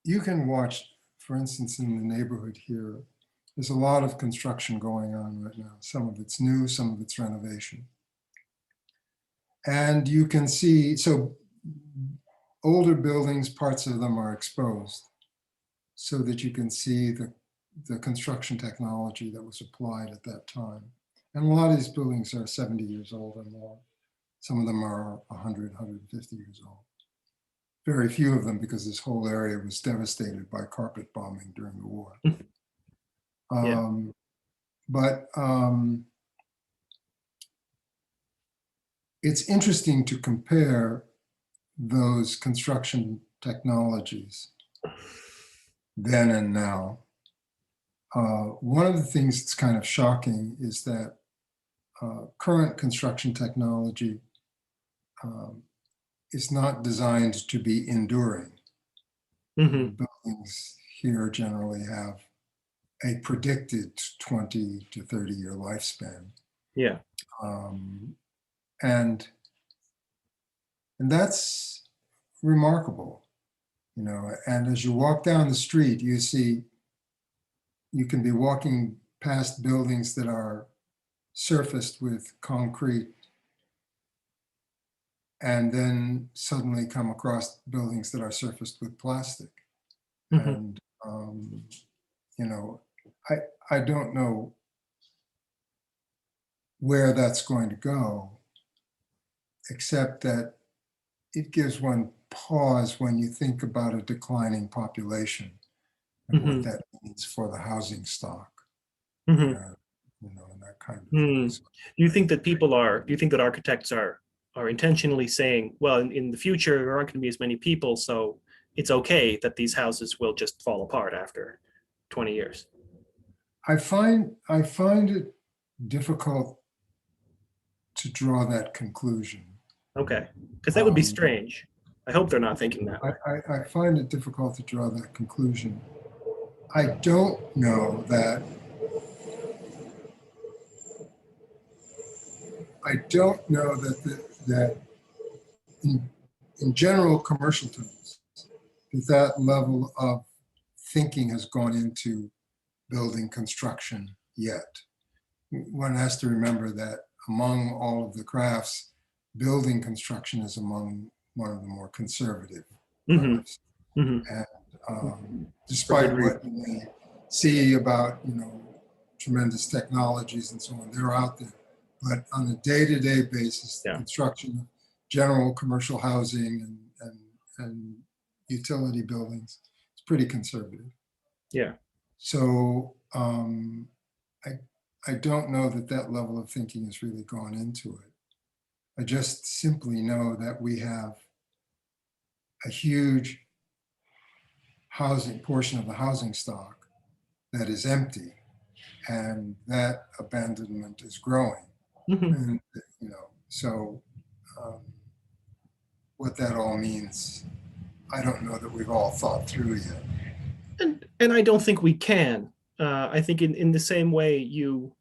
you can watch, for instance, in the neighborhood here, there's a lot of construction going on right now. Some of it's new, some of it's renovation. And you can see, so older buildings, parts of them are exposed so that you can see the construction technology that was applied at that time. And a lot of these buildings are 70 years old and more. Some of them are 100, 150 years old. Very few of them because this whole area was devastated by carpet bombing during the war. Yeah. But it's interesting to compare those construction technologies then and now. One of the things that's kind of shocking is that current construction technology is not designed to be enduring. Buildings here generally have a predicted 20 to 30 year lifespan. Yeah. And that's remarkable, you know. And as you walk down the street, you see, you can be walking past buildings that are surfaced with concrete and then suddenly come across buildings that are surfaced with plastic. And, you know, I don't know where that's going to go, except that it gives one pause when you think about a declining population and what that means for the housing stock, you know, and that kind of thing. So, do you think that do you think that architects are intentionally saying, well, in the future, there aren't going to be as many people, so it's okay that these houses will just fall apart after 20 years? I find it difficult to draw that conclusion. Okay, because that would be strange. I hope they're not thinking that way. I find it difficult to draw that conclusion. I don't know that that in general commercial terms, that level of thinking has gone into building construction yet. One has to remember that among all of the crafts, building construction is among one of the more conservative crafts. And despite what you may see about, you know, tremendous technologies and so on, they're out there. But on a day-to-day basis, the construction of general commercial housing and utility buildings is pretty conservative. Yeah. So I don't know that level of thinking has really gone into it. I just simply know that we have a huge housing portion of the housing stock that is empty, and that abandonment is growing. And, you know, so what that all means, I don't know that we've all thought through yet. And I don't think we can. I think in the same way you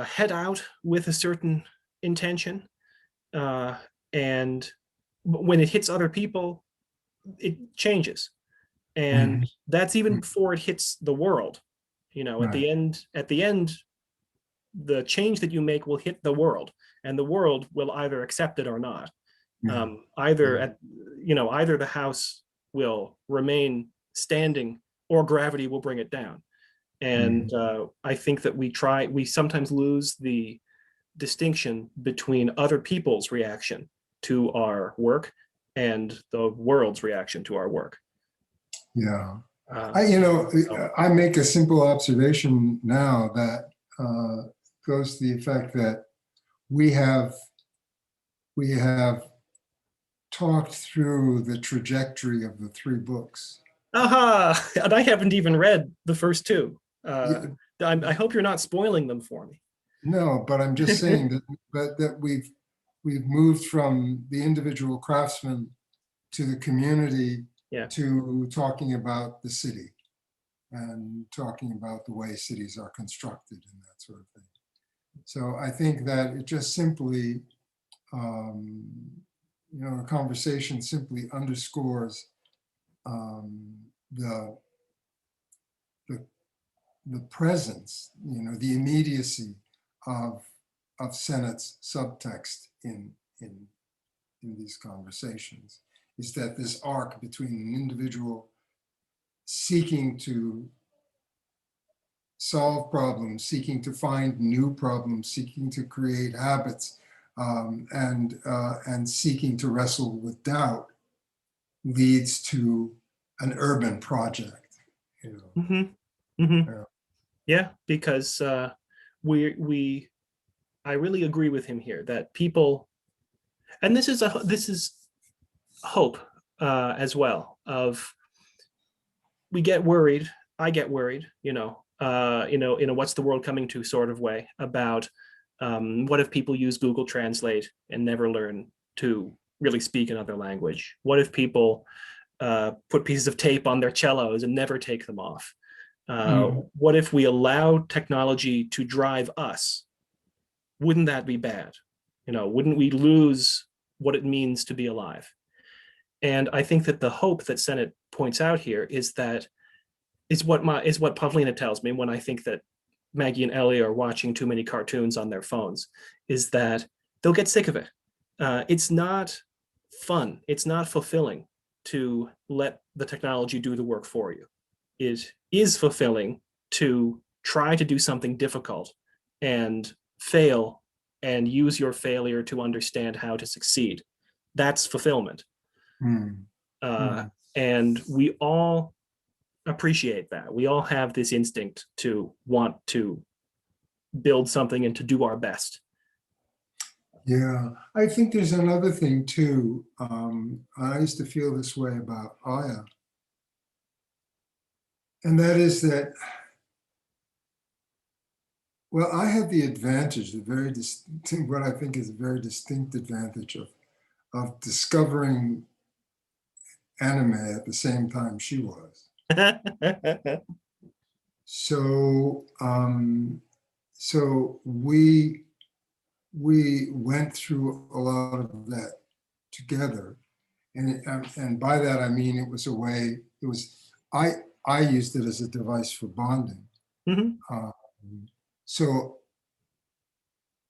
head out with a certain intention, and when it hits other people, it changes, and that's even before it hits the world. You know, at the end, the change that you make will hit the world, and the world will either accept it or not. Either the house will remain standing or gravity will bring it down. And I think that we sometimes lose the distinction between other people's reaction to our work and the world's reaction to our work. Yeah. I make a simple observation now that goes to the effect that we have talked through the trajectory of the 3 books. Aha! And I haven't even read the first 2. I hope you're not spoiling them for me. No, but I'm just saying that we've moved from the individual craftsman to the community, to talking about the city and talking about the way cities are constructed and that sort of thing. So I think that it just simply a conversation simply underscores the the presence, the immediacy of Sennett's subtext in these conversations, is that this arc between an individual seeking to solve problems, seeking to find new problems, seeking to create habits, and seeking to wrestle with doubt, leads to an urban project. Yeah. Yeah, because I really agree with him here that people, and this is hope as well. Of we get worried. I get worried. In a what's the world coming to sort of way about what if people use Google Translate and never learn to really speak another language? What if people put pieces of tape on their cellos and never take them off? What if we allow technology to drive us? Wouldn't that be bad? Wouldn't we lose what it means to be alive? And I think that the hope that Sennett points out here is what Pavlina tells me when I think that Maggie and Ellie are watching too many cartoons on their phones, is that they'll get sick of it. It's not fun. It's not fulfilling to let the technology do the work for you. It is fulfilling to try to do something difficult and fail and use your failure to understand how to succeed. That's fulfillment. And we all appreciate that. We all have this instinct to want to build something and to do our best. Yeah, I think there's another thing too. I used to feel this way about Aya. And that is that, well, I had the advantage, what I think is a very distinct advantage of discovering anime at the same time she was. So we went through a lot of that together, and by that I mean it was a way. I used it as a device for bonding. So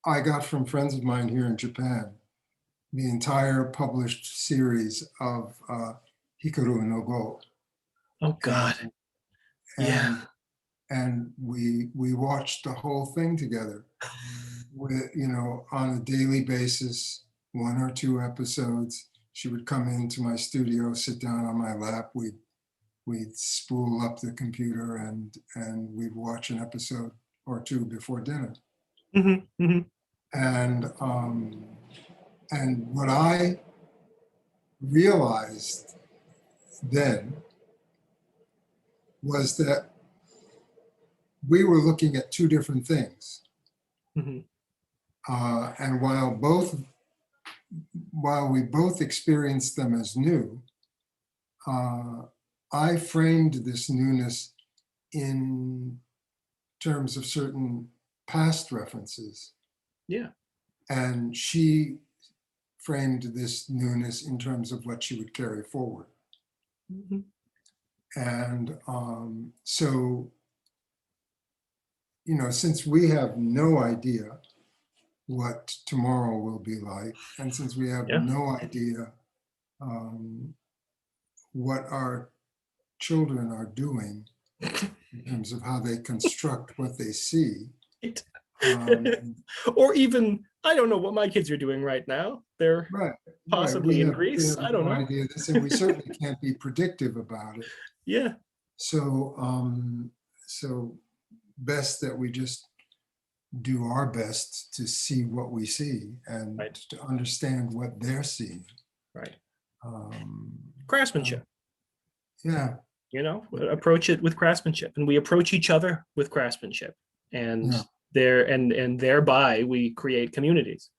I got from friends of mine here in Japan the entire published series of Hikaru no Go. Oh God! Yeah. And we watched the whole thing together, with on a daily basis, 1 or 2 episodes. She would come into my studio, sit down on my lap. We'd spool up the computer and we'd watch an episode or 2 before dinner. And what I realized then was that we were looking at 2 different things. And while we both experienced them as new, I framed this newness in terms of certain past references. Yeah. And she framed this newness in terms of what she would carry forward. And so, since we have no idea what tomorrow will be like, and since we have no idea what our children are doing in terms of how they construct what they see. Or even, I don't know what my kids are doing right now. They're possibly in Greece. I don't know. Idea of this, and we certainly can't be predictive about it. Yeah. So, so best that we just do our best to see what we see and to understand what they're seeing. Right. Craftsmanship. Yeah. Approach it with craftsmanship, and we approach each other with craftsmanship, and thereby we create communities.